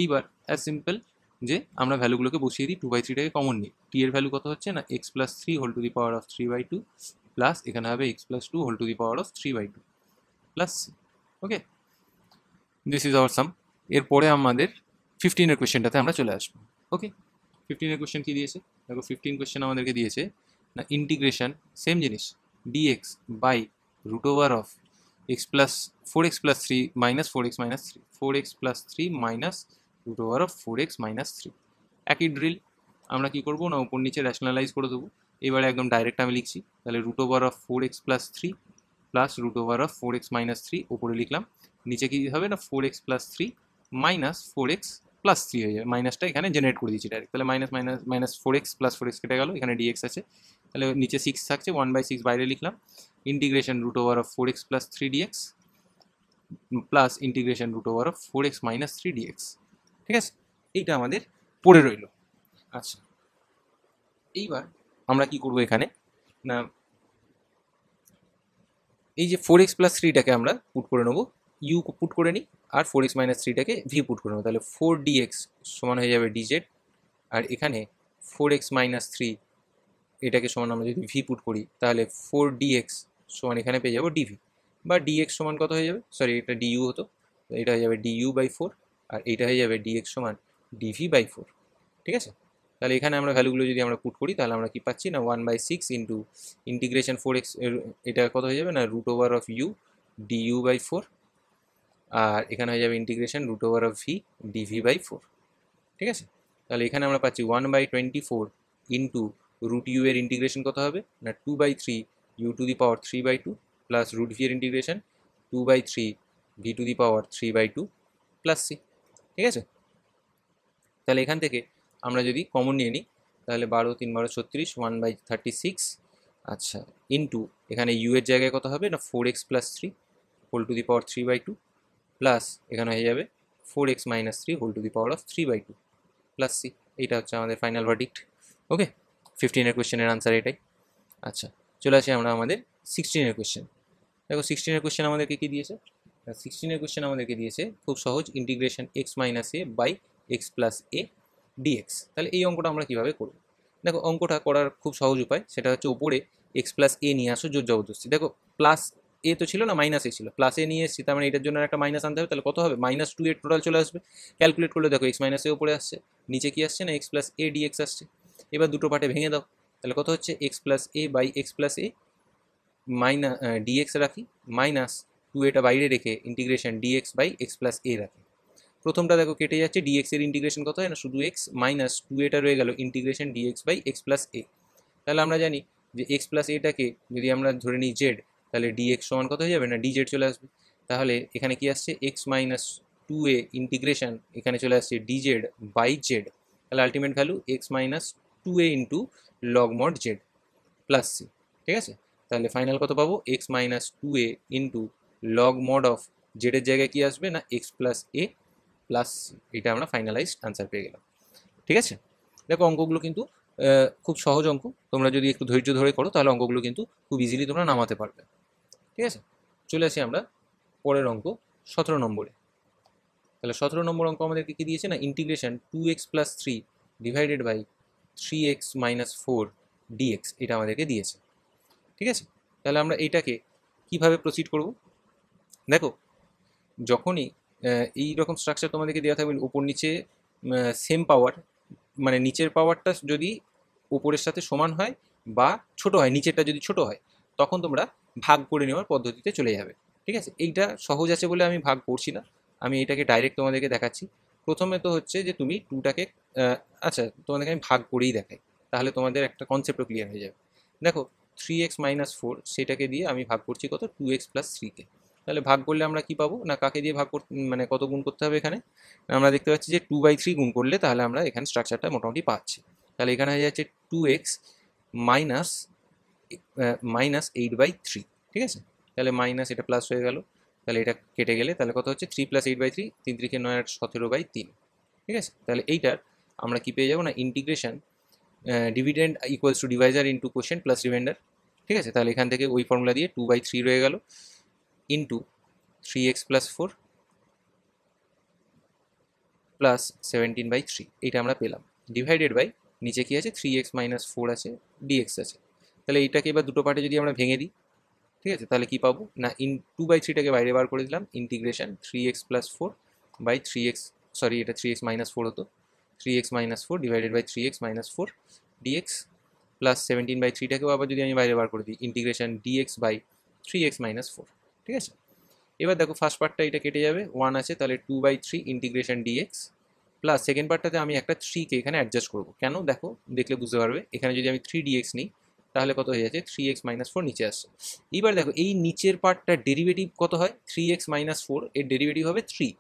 এইবার অ্যাজ সিম্পল যে আমরা ভ্যালুগুলোকে বসিয়ে দিই, 2/3টাকে কমন নিই, টি এর ভ্যালু কত হচ্ছে না x plus 3 whole to the power of 3/2 plus এখানে হবে x plus 2 whole to the power of 3/2 plus C. Okay, this is our sum. এরপরে আমাদের 15-এর কোয়েশ্চেনটাতে আমরা চলে আসবো। ওকে, 15-এর কোয়েশ্চেন কী দিয়েছে দেখো, 15 কোয়েশ্চেন আমাদেরকে দিয়েছে না ইন্টিগ্রেশন সেম জিনিস dx by root over of x plus 4x plus 3 minus 4x minus 3, 4x plus 3 minus root over of 4x minus 3। একই ড্রিল, আমরা কি করবো না উপর নিচে র্যাশনালাইজ করে দেবো। এবারে একদম ডাইরেক্ট আমি লিখছি, তাহলে root over of 4x plus 3 plus root over of 4x minus 3 ওপরে লিখলাম, নিচে কি হবে না 4x plus 3 minus 4x plus 3 হয়ে যাবে, মাইনাসটা এখানে জেনারেট করে দিচ্ছি ডাইরেক্ট, তাহলে minus minus minus 4x plus 4x কেটে গেল, এখানে ডিএক্স আছে, তাহলে নিচে 6 থাকছে 1/6 বাইরে লিখলাম, integration root over of 4x plus 3 dx plus integration root over of 4x minus 3 dx. ঠিক আছে, এইটা আমাদের পড়ে রইল। আচ্ছা, এইবার আমরা কি করব এখানে না এই যে 4x প্লাস 3টাকে আমরা পুট করে নেবো, ইউ পুট করে নিই, আর 4x মাইনাস 3টাকে ভি পুট করে নেবো, তাহলে 4dx সমান হয়ে যাবে ডিজেড, আর এখানে 4x মাইনাস 3 এটাকে সমান আমরা যদি ভি পুট করি তাহলে 4dx সমান এখানে পেয়ে যাবো ডিভি, বা dx সমান কত হয়ে যাবে, সরি এটা ডিইউ হতো, এটা হয়ে যাবে du/4, আর এইটা হয়ে যাবে dx সমান dv/4। ঠিক আছে, তাহলে এখানে আমরা ভ্যালুগুলো যদি আমরা পুট করি তাহলে আমরা কি পাচ্ছি না 1/6 ইন্টু ইন্টিগ্রেশন 4x এটা কত হয়ে যাবে না root over of u du/4, আর এখানে হয়ে যাবে integration root over of v dv/4। ঠিক আছে, তাহলে এখানে আমরা পাচ্ছি 1/24 ইন্টু রুট ইউ এর ইন্টিগ্রেশন কত হবে না 2/3 u to the power 3/2 plus root v এর integration 2/3 v to the power 3/2 plus c. ঠিক আছে, তাহলে এখান থেকে আমরা যদি কমন নিয়ে নিই তাহলে 12 3 12 36 1/36। আচ্ছা, ইন্টু এখানে ইউ এর জায়গায় কত হবে না 4x plus 3 whole to the power 3/2 plus এখানে হয়ে যাবে 4x minus 3 whole to the power of 3/2 plus c. এইটা হচ্ছে আমাদের ফাইনাল ভার্ডিক্ট। ওকে, 15-এর কোয়েশ্চেনের আনসার এটাই। আচ্ছা, চলে আসি আমরা আমাদের 16-এর কোয়েশ্চেন। দেখো 16-এর কোয়েশ্চেন আমাদেরকে কি দিয়েছে, 16-এর কোয়েশ্চেন আমাদেরকে দিয়েছে খুব সহজ, integration x minus a by x plus a dx. তাহলে এই অঙ্কটা আমরা কীভাবে করব? দেখো অঙ্কটা করার খুব সহজ উপায়, সেটা হচ্ছে উপরে এক্স প্লাস এ নিয়ে আসো জোর জবরদস্তি। দেখো প্লাস এ তো ছিল না, মাইনাস এ ছিল, প্লাস এ নিয়ে এসেছি, তার মানে এটার জন্য একটা মাইনাস আনতে হবে। তাহলে কত হবে -2 এর টোটাল চলে আসবে। ক্যালকুলেট করলে দেখো এক্স মাইনাস এ উপরে আসছে, নিচে কি আসছে না এক্স প্লাস এ ডিএক্স আসছে। এবার দুটো পার্টে ভেঙে দাও, তাহলে কত হচ্ছে x plus a by x plus a minus dx রাখি, মাইনাস 2 এটা বাইরে রেখে integration dx by x plus a রাখি। প্রথমটা দেখো কেটে যাচ্ছে, ডিএক্স এর ইন্টিগ্রেশন কত হয় না শুধু এক্স, মাইনাস 2 এটা রয়ে গেল integration dx by x plus a. তাহলে আমরা জানি যে এক্স প্লাস এটাকে যদি আমরা ধরে নিই জেড, তাহলে ডিএক্স সমান কত হয়ে যাবে না ডিজেড চলে আসবে। তাহলে এখানে কি আসছে এক্স মাইনাস 2a ইন্টিগ্রেশন, এখানে চলে আসছে ডিজেড বাই জেড। তাহলে ultimate value x minus 2a into log mod z plus c. ঠিক আছে, তাহলে ফাইনাল কত পাবো x minus 2a into log mod of জেডের জায়গায় কি আসবে না x plus a plus C. এটা আমরা ফাইনালাইজড আনসার পেয়ে গেলাম। ঠিক আছে, দেখো অঙ্কগুলো কিন্তু খুব সহজ অঙ্ক, তোমরা যদি একটু ধৈর্য ধরে করো তাহলে অঙ্কগুলো কিন্তু খুব ইজিলি তোমরা নামাতে পারবে। ঠিক আছে, চলে আসি আমরা পরের অঙ্ক 17 নম্বরে। তাহলে 17 নম্বর অঙ্ক আমাদেরকে কি দিয়েছে না integration 2x plus 3 divided by 3x minus 4 dx, এটা আমাদেরকে দিয়েছে। ঠিক আছে, তাহলে আমরা এইটাকে কিভাবে প্রসিড করব? দেখো যখনই এই রকম স্ট্রাকচার তোমাদেরকে দেওয়া থাকবে উপর নিচে সেম পাওয়ার, মানে নিচের পাওয়ারটা যদি উপরের সাথে সমান হয় বা ছোট হয়, নিচেরটা যদি ছোট হয়, তখন তোমরা ভাগ করে নেওয়ার পদ্ধতিতে চলে যাবে। ঠিক আছে, এইটা সহজ আছে বলে আমি ভাগ করছি না, আমি এটাকে ডাইরেক্ট তোমাদেরকে দেখাচ্ছি। প্রথমে তো হচ্ছে যে তুমি টুটাকে আচ্ছা তোমাদেরকে আমি ভাগ করেই দেখাই, তাহলে তোমাদের একটা কনসেপ্টও ক্লিয়ার হয়ে যাবে। দেখো 3x মাইনাস 4 সেটাকে দিয়ে আমি ভাগ করছি কত 2x প্লাস 3কে। তাহলে ভাগ করলে আমরা কি পাবো না কাকে দিয়ে ভাগ করতে, মানে কত গুণ করতে হবে এখানে আমরা দেখতে পাচ্ছি যে 2/3 গুণ করলে তাহলে আমরা এখানে স্ট্রাকচারটা মোটামুটি পাচ্ছি। তাহলে এখানে হয়ে যাচ্ছে 2x মাইনাস মাইনাস 8/3। ঠিক আছে, তাহলে মাইনাস এটা প্লাস হয়ে গেল, তাহলে এটা কেটে গেলে তাহলে কত হচ্ছে 3 প্লাস 8/3, 3 3 9 8 17/3। ঠিক আছে, তাহলে এইটার আমরা কি পেয়ে যাবো না integration dividend equals to Deviser into quotient plus reminder. ঠিক আছে, তাহলে এখান থেকে ওই ফর্মুলা দিয়ে 2/3 রয়ে গেল ইন্টু 3x প্লাস 4 প্লাস 17/3, এইটা আমরা পেলাম। ডিভাইডেড বাই নিচে কি আছে 3x মাইনাস 4 আছে, ডিএক্স আছে। তাহলে এইটাকে এবার দুটো পার্টে যদি আমরা ভেঙে দিই, ঠিক আছে, তাহলে কি পাবো না 2/3টাকে বাইরে বার করে দিলাম, integration 3x plus 4 by 3x, sorry এটা 3x মাইনাস 4 হতো, 3x minus 4 divided by 3x minus 4 dx plus 17/3টাকেও আবার যদি আমি বাইরে বার করে দিই, integration dx by 3x minus 4। ঠিক আছে, এবার দেখো ফার্স্ট পার্টটা এটা কেটে যাবে, 1 আছে, তাহলে 2/3 ইন্টিগ্রেশন ডিএক্স প্লাস সেকেন্ড পার্টটাতে আমি একটা 3কে এখানে অ্যাডজাস্ট করবো। কেন দেখো দেখলে বুঝতে পারবে, এখানে যদি আমি 3dx নিই তাহলে কত হয়ে যাচ্ছে 3x মাইনাস 4 নিচে আসছে। এইবার দেখো এই নিচের পার্টটার ডেরিভেটিভ কত হয় 3x মাইনাস 4, এর ডেরিভেটিভ হবে 3।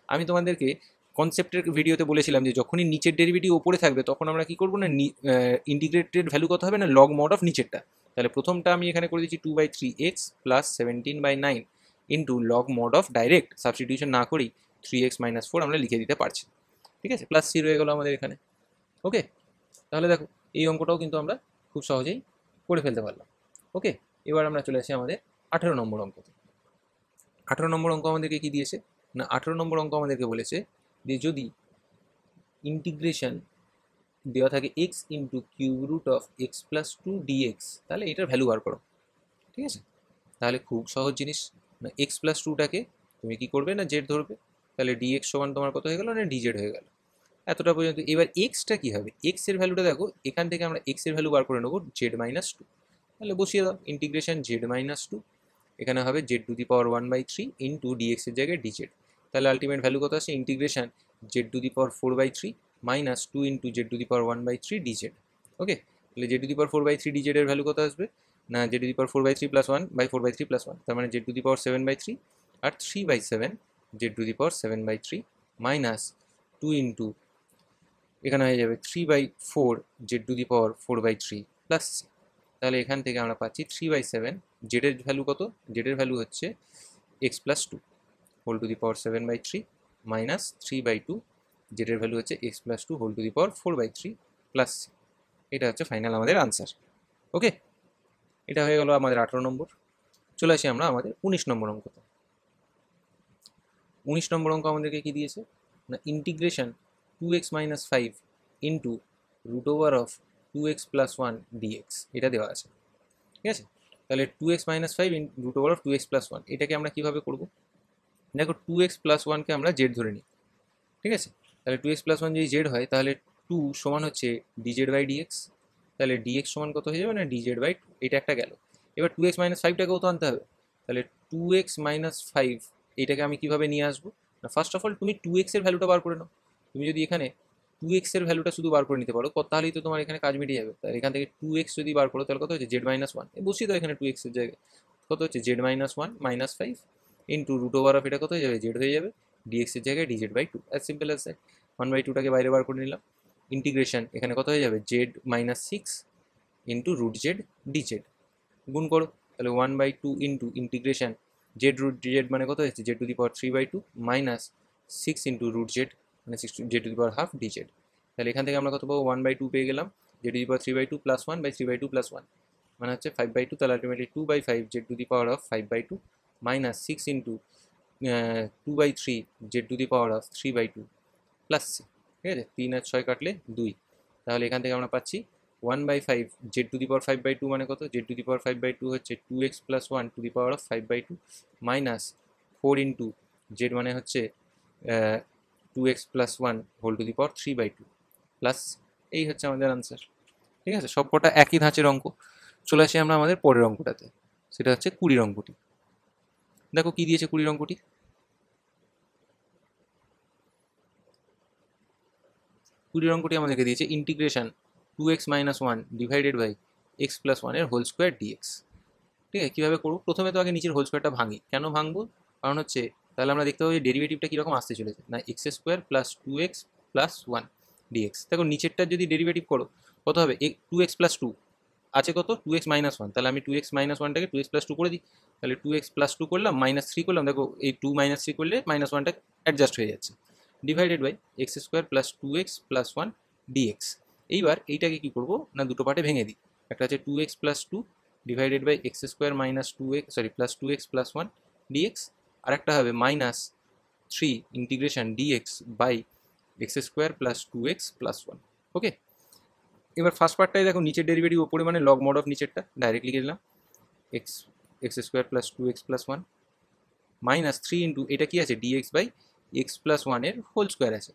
আমি তোমাদেরকে কনসেপ্টের ভিডিওতে বলেছিলাম যে যখনই নিচের ডেরিভেটিভ উপরে থাকবে তখন আমরা কি করবো না ইন্টিগ্রেটেড ভ্যালু কত হবে না লগ মড অফ নিচেরটা। তাহলে প্রথমটা আমি এখানে করে দিচ্ছি 2/3x plus 17/9 into log mod of, direct substitution না করেই 3x মাইনাস 4 আমরা লিখে দিতে পারছি। ঠিক আছে, প্লাস সি রয়ে গেলো আমাদের এখানে। ওকে, তাহলে দেখো এই অঙ্কটাও কিন্তু আমরা খুব সহজেই করে ফেলতে পারলাম। ওকে, এবার আমরা চলে আসি আমাদের 18 নম্বর অঙ্কতে। 18 নম্বর অঙ্ক আমাদেরকে কি দিয়েছে না 18 নম্বর অঙ্ক আমাদেরকে বলেছে যে যদি ইন্টিগ্রেশন দেওয়া থাকে x into cube root of x plus 2 dx, তাহলে এটার ভ্যালু বার করো। ঠিক আছে, তাহলে খুব সহজ জিনিস, না এক্স প্লাস 2টাকে তুমি কি করবে না জেড ধরবে, তাহলে ডিএক্স সমান তোমার কত হয়ে গেল না ডিজেড হয়ে গেল এতটা পর্যন্ত। এবার এক্সটা কী হবে, এক্স এর ভ্যালুটা দেখো, এখান থেকে আমরা এক্স এর ভ্যালু বার করে নেবো জেড মাইনাস 2। তাহলে বসিয়ে দাও ইন্টিগ্রেশন জেড মাইনাস 2, এখানে হবে Z to the power 1/3 into dx এর জায়গায় ডিজেড। তাহলে আলটিমেট ভ্যালু কত আসে, integration Z to the power 4/3 minus 2 into Z to the power 1/3 dz. Okay, তাহলে z to the power 4/3 dz এর ভ্যালু কত আসবে না, Z to the power 4/3 plus 1/4/3 plus 1, তার মানে জেড টু দি পাওয়ার 7/3 আর 3/7 z to the power 7/3 minus 2 into এখানে হয়ে যাবে 3/4 z to the power 4/3 plus, তাহলে এখান থেকে আমরা পাচ্ছি 3/7 জেডের ভ্যালু কত, জেডের ভ্যালু হচ্ছে x plus 2 whole to the power 7/3 minus 3/2 জেডের ভ্যালু হচ্ছে x plus 2 whole to the power 4/3 plus, এটা হচ্ছে ফাইনাল আমাদের আনসার। ওকে, এটা হয়ে গেল আমাদের 18 নম্বর। চলে আসি আমরা আমাদের 19 নম্বর অঙ্কতে। 19 নম্বর অঙ্ক আমাদেরকে কি দিয়েছে না, integration 2x minus 5 into root over of 2x plus 1 dx, এটা দেওয়া আছে। ঠিক আছে, তাহলে 2x minus 5 in root over of 2x plus 1, এটাকে আমরা কীভাবে করবো, দেখো 2x প্লাস 1কে আমরা জেড ধরে নিই। ঠিক আছে, তাহলে 2x প্লাস 1 যদি জেড হয় তাহলে 2 সমান হচ্ছে ডিজেড বাই ডিএক্স, তাহলে ডিএক্স সমান কত হয়ে যাবে না ডিজেড বাই 2, এটা একটা গেল। এবার 2x মাইনাস 5টাকেও তো আনতে হবে, তাহলে 2x মাইনাস 5 এইটাকে আমি কীভাবে নিয়ে আসবো না, ফার্স্ট অফ অল তুমি 2x এর ভ্যালুটা বার করে নাও। তুমি যদি এখানে 2x এর ভ্যালুটা শুধু বার করে নিতে পারো তাহলেই তো তোমার এখানে কাজ মিটে যাবে। তাহলে এখান থেকে 2x যদি বার করো তাহলে কত হচ্ছে জেড মাইনাস 1, বসিয়ে দাও এখানে 2x এর জায়গায়, কত হচ্ছে z minus 1 minus 5 into root over of এটা কত হয়ে যাবে জেড হয়ে যাবে, ডিএক্স এর জায়গায় dz by 2, as simple as that. 1/2টাকে বাইরে বার করে নিলাম, ইন্টিগ্রেশন এখানে কত হয়ে যাবে z minus 6 into root z dz, গুণ করো, তাহলে 1/2 into integration z root z মানে কত হচ্ছে z to the power 3/2 minus 6 into root z মানে 6 z to the power half dz. তাহলে এখান থেকে আমরা কত পাবো 1/2 পেয়ে গেলাম, z to the power 3/2 plus 1/3/2 plus 1 মানে হচ্ছে 5/2, তাহলে ultimately 2/5 z to the power of 5/2 minus 6 into 2/3 Z to the power of 3/2 plus, ঠিক আছে 3 আর 6 কাটলে 2, তাহলে এখান থেকে আমরা পাচ্ছি 1/5 জেড টু দি পাওয়ার 5/2 মানে কত, জেড টু দি পাওয়ার 5/2 হচ্ছে 2x plus 1 to the power of 5/2 minus 4 into z মানে হচ্ছে 2x plus 1 whole to the power 3/2 plus, এই হচ্ছে আমাদের আনসার। ঠিক আছে, সবকটা একই ধাঁচের অঙ্ক। চলে আসি আমরা আমাদের পরের অঙ্কটাতে, সেটা হচ্ছে 20 অঙ্কটি। দেখো কি দিয়েছে 20 অঙ্কটি, 20 অঙ্কটি আমাদেরকে দিয়েছে integration 2x minus 1 divided by x plus 1 এর হোল স্কোয়ার ডিএক্স। ঠিক আছে, কীভাবে করবো, প্রথমে তো আগে নিচের হোল স্কোয়ারটা ভাঙি, কেন ভাঙবো, কারণ হচ্ছে তাহলে আমরা দেখতে পাবো ডেরিভেটিভটা কীরকম আসতে চলেছে না, x square plus 2x plus 1 dx. দেখো নিচেরটার যদি ডেরিভেটিভ করো কত হবে, 2x প্লাস 2 আছে কত 2x মাইনাস 1, তাহলে আমি 2x মাইনাস 1টাকে 2x প্লাস 2 করে দিই, তাহলে 2x প্লাস 2 করলাম মাইনাস 3 করলাম, দেখো এই 2 মাইনাস 3 করলে মাইনাস 1টা অ্যাডজাস্ট হয়ে যাচ্ছে, divided by x square plus 2x plus 1 dx. এইবার এইটাকে কী করবো না দুটো পার্টে ভেঙে দিই, একটা হচ্ছে 2x plus 2 divided by x square minus 2x plus 2x plus 1 dx, আর একটা হবে minus 3 integration dx by x square plus 2x plus 1। Okay, এবার ফার্স্ট পার্টটাই দেখো নিচের ডেরিভেটিভ ওপরে মানে লগ মড অফ নিচেরটা ডাইরেক্ট লিখে দিলাম, x square plus 2x plus 1 minus 3 into এটা কি আছে ডিএক্স বাই এক্স প্লাস 1 এর হোল স্কোয়ার আছে।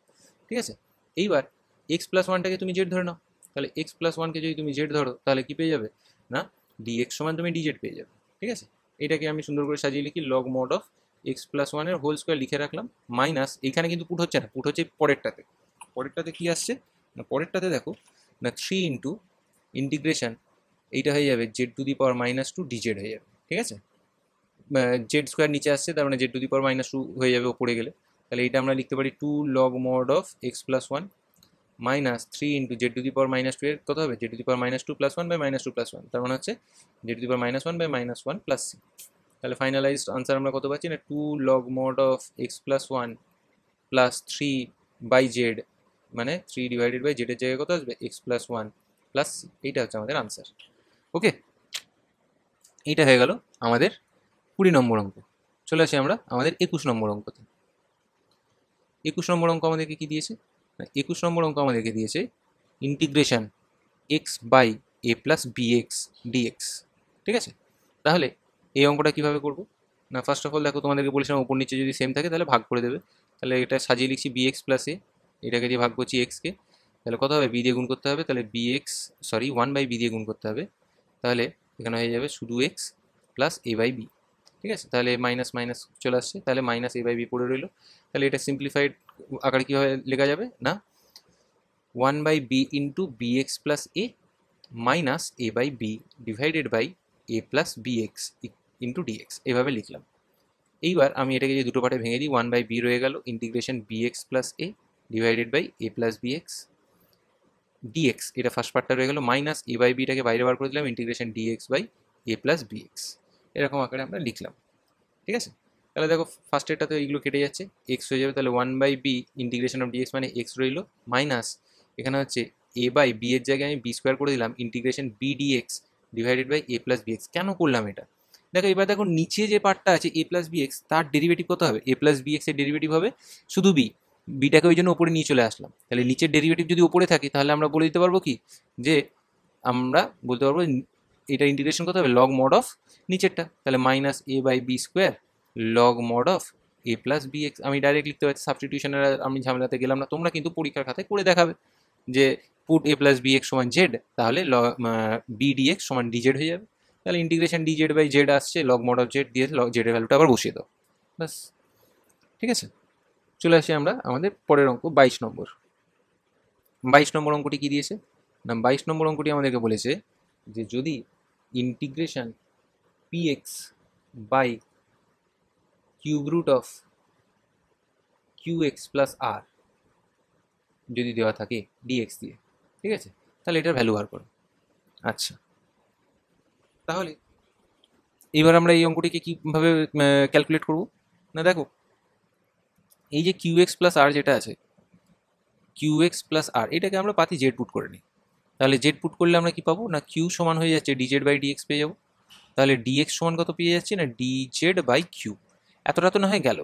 ঠিক আছে, এইবার এক্স প্লাস 1টাকে তুমি জেড ধরে নাও, তাহলে এক্স প্লাস 1কে যদি তুমি জেড ধরো তাহলে কি পেয়ে যাবে না ডিএক্স সমান তুমি ডিজেড পেয়ে যাবে। ঠিক আছে, এটাকে আমি সুন্দর করে সাজিয়ে লিখি log mod of x plus 1 এর হোল স্কোয়ার লিখে রাখলাম, মাইনাস এইখানে কিন্তু পুট হচ্ছে না, পুট হচ্ছে পরেরটাতে, পরেরটাতে কি আসছে না পরেরটাতে দেখো না 3 ইন্টু ইন্টিগ্রেশন এইটা হয়ে যাবে Z to the power minus 2 DZ হয়ে যাবে। ঠিক আছে, জেড স্কোয়ার নিচে আসছে তার মানে z to the power minus 2 হয়ে যাবে ওপরে গেলে, তাহলে এটা আমরা লিখতে পারি 2 log mod of x plus 1 minus 3 into Z to the power minus 2 এর কত হবে Z to the power minus 2 plus 1 by minus 2 plus 1, তার মানে হচ্ছে z to the power minus 1 by minus 1 plus C. তাহলে ফাইনালাইজড আনসার আমরা কত পাচ্ছি না 2 log mod of x plus 1 plus 3 by z মানে 3 ডিভাইডেড বাই জেডের জায়গায় কত আসবে এক্স প্লাস 1 প্লাস সি, এইটা হচ্ছে আমাদের আনসার। ওকে, এইটা হয়ে গেল আমাদের 20 নম্বর অঙ্ক। চলে আসি আমরা আমাদের 21 নম্বর অঙ্কতে। 21 নম্বর অঙ্ক আমাদেরকে কি দিয়েছে, 21 নম্বর অঙ্ক আমাদেরকে দিয়েছে integration x by a plus b x dx. ঠিক আছে, তাহলে এই অঙ্কটা কীভাবে করবো না, ফার্স্ট অফ অল দেখো তোমাদেরকে বলেছিলাম উপর নিচে যদি সেম থাকে তাহলে ভাগ করে দেবে, তাহলে এটা সাজিয়ে লিখছি বি এক্স প্লাস এ, এটাকে দিয়ে ভাগ করছি এক্সকে, তাহলে কত হবে বি দিয়ে গুণ করতে হবে, তাহলে বি এক্স 1 বাই বি দিয়ে গুণ করতে হবে, তাহলে এখানে হয়ে যাবে শুধু x plus a by b. ঠিক আছে, তাহলে মাইনাস মাইনাস চলে আসছে, তাহলে মাইনাস এ বাই বি পড়ে রইলো। তাহলে এটা সিম্পলিফাইড আকারে কীভাবে লেখা যাবে না, 1/b into b x plus a minus a by b divided by a plus b x into dx, এভাবে লিখলাম। এইবার আমি এটাকে যে দুটো পার্টে ভেঙে দিই, 1/b রয়ে গেল integration b x plus a divided by a plus b x dx, এটা ফার্স্ট পার্টটা রয়ে গেল, মাইনাস এ বাই বিটাকে বাইরে বার করে দিলাম, integration dx by a plus b x, এরকম আকারে আমরা লিখলাম। ঠিক আছে, তাহলে দেখো ফার্স্ট এটা তো এইগুলো কেটে যাচ্ছে, এক্স হয়ে যাবে, তাহলে 1/b ইন্টিগ্রেশন অফ ডিএক্স মানে এক্স রইল, মাইনাস এখানে হচ্ছে এ বাই বি এর জায়গায় আমি বি স্কোয়ার করে দিলাম, integration b dx divided by a plus b x. কেন করলাম এটা দেখো, এবার দেখো নিচে যে পার্টটা আছে এ প্লাস বি এক্স, তার ডেরিভেটিভ কত হবে, এ প্লাস বি এক্স এর ডেরিভেটিভ হবে শুধু বি, বিটাকে ওই জন্য ওপরে নিয়ে চলে আসলাম। তাহলে নিচের ডেরিভেটিভ যদি ওপরে থাকে তাহলে আমরা বলে দিতে পারবো কি, যে আমরা বলতে পারবো এটা ইন্টিগ্রেশন কত হবে, লগ মড অফ নিচেরটা, তাহলে minus a by b square log mod of a plus b x. আমি ডাইরেক্ট লিখতে পারছি, সাবস্টিটিউশনের আমি ঝামেলাতে গেলাম না, তোমরা কিন্তু পরীক্ষার খাতায় করে দেখাবে যে put a plus b x সমান জেড, তাহলে বি ডি এক্স সমান ডি জেড হয়ে যাবে। তাহলে integration d z by z আসছে, লগ মড অফ জেড দিয়ে জেডের ভ্যালুটা আবার বসিয়ে দাও, ব্যাস। ঠিক আছে, চলে আসি আমরা আমাদের পরের অঙ্ক 22 নম্বর। 22 নম্বর অঙ্কটি কী দিয়েছে না, 22 নম্বর অঙ্কটি আমাদেরকে বলেছে যে যদি integration p x by cube root of q x plus r যদি দেওয়া থাকে ডিএক্স দিয়ে, ঠিক আছে, তাহলে এটার ভ্যালু বার করো। আচ্ছা, তাহলে এবার আমরা এই অঙ্কটিকে কীভাবে ক্যালকুলেট করব না, দেখো এই যে কিউ এক্স প্লাস আর যেটা আছে, কিউ এক্স প্লাস আর এটাকে আমরা পাতি জেড পুট করে নিই, তাহলে জেড পুট করলে আমরা কি পাবো না, কিউ সমান হয়ে যাচ্ছে ডি জেড বাই ডিএক্স পেয়ে যাবো। তাহলে ডিএক্স সমান কত পেয়ে যাচ্ছি না, ডি জেড বাই কিউ, এতটা তো না হয় গেল।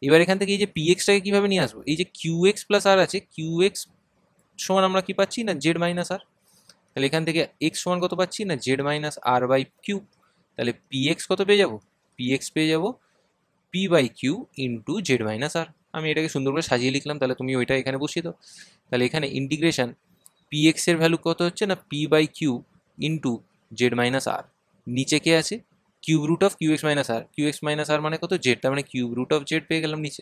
এবার এখান থেকে এই যে পি এক্সটাকে কীভাবে নিয়ে আসবো, এই যে কিউ এক্স প্লাস আর আছে, কিউ এক্স সমান আমরা কি পাচ্ছি না জেড মাইনাস আর, তাহলে এখান থেকে এক্স সমান কত পাচ্ছি না z minus r by q, তাহলে পি এক্স কত পেয়ে যাবো, পি এক্স পেয়ে যাবো p by q into z minus r. আমি এটাকে সুন্দর করে সাজিয়ে লিখলাম, তাহলে তুমি ওইটা এখানে বসিয়ে দাও। তাহলে এখানে ইন্টিগ্রেশন পি এক্স এর ভ্যালু কত হচ্ছে না p by q into z minus r, নিচে কে আছে cube root of q x minus r, q x minus r মানে কত জেড, তার মানে কিউব রুট অফ জেড পেয়ে গেলাম নিচে,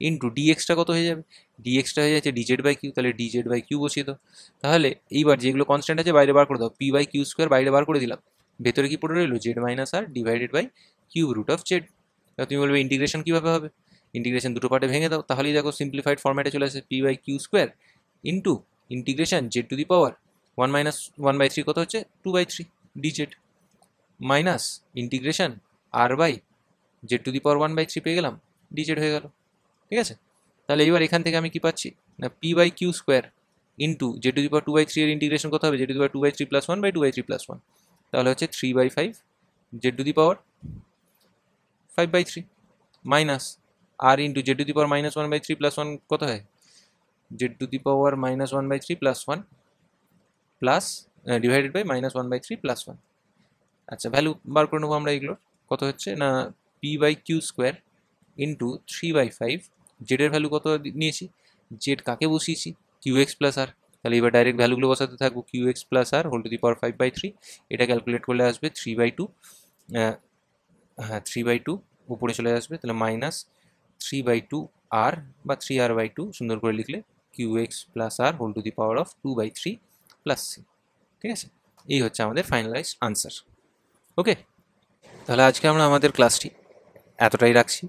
ইন্টু ডিএক্সটা কত হয়ে যাবে, ডিএক্সটা হয়ে যাচ্ছে ডিজেড বাই কিউ, তাহলে ডিজেড বাই কিউ বসিয়ে দাও। তাহলে এইবার যেগুলো কনস্ট্যান্ট আছে বাইরে বার করে দাও, পি বাই কিউ স্কোয়ার বাইরে বার করে দিলাম, ভেতরে কি পড়ে রইলো z minus r divided by cube root of z. তুমি বলবে ইন্টিগ্রেশন কীভাবে হবে, ইন্টিগ্রেশন দুটো পার্টে ভেঙে দাও, তাহলেই দেখো সিম্পলিফাইড ফর্ম্যাটে চলে আসে, p by q square into integration Z to the power 1 - 1/3 কত হচ্ছে 2/3 dz, minus integration r by z to the power 1/3 পেয়ে গেলাম, ডিজেড হয়ে গেল। ঠিক আছে, তাহলে এবার এখান থেকে আমি কি পাচ্ছি না p by q square into Z to the power 2/3 এর ইন্টিগ্রেশন কত হবে, জেড টু দি পাওয়ার 2/3 + 1/2/3 + 1, তাহলে হচ্ছে 3/5 z to the power 5/3 minus r into Z to the power -1/3 + 1 কত হয়, Z to the power -1/3 + 1 plus divided by -1/3 + 1। আচ্ছা, value বার করে নেবো আমরা এগুলোর, কত হচ্ছে না p by q square into 3/5, জেডের ভ্যালু কত নিয়েছি, জেড কাকে বসিয়েছি কিউ এক্স প্লাস আর, তাহলে এবার ডাইরেক্ট ভ্যালুগুলো বসাতে থাকবো, q x plus r whole to the power 5/3, এটা ক্যালকুলেট করলে আসবে 3/2, হ্যাঁ 3/2 উপরে চলে আসবে, তাহলে -3/2 আর বা 3r/2 সুন্দর করে লিখলে q x plus r whole to the power of 2/3 plus c. ঠিক আছে, এই হচ্ছে আমাদের ফাইনালাইজ আনসার। ওকে, তাহলে আজকে আমরা আমাদের ক্লাসটি এতটাই রাখছি।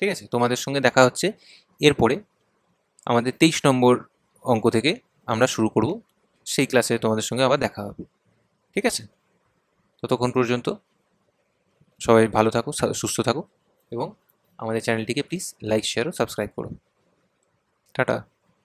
ঠিক আছে, তোমাদের সঙ্গে দেখা হচ্ছে এরপরে আমাদের 23 নম্বর অঙ্ক থেকে আমরা শুরু করব, সেই ক্লাসে তোমাদের সঙ্গে আবার দেখা হবে। ঠিক আছে, ততক্ষণ পর্যন্ত সবাই ভালো থাকো, সুস্থ থাকো এবং আমাদের চ্যানেলটিকে প্লিজ লাইক, শেয়ার ও সাবস্ক্রাইব করো। টাটা।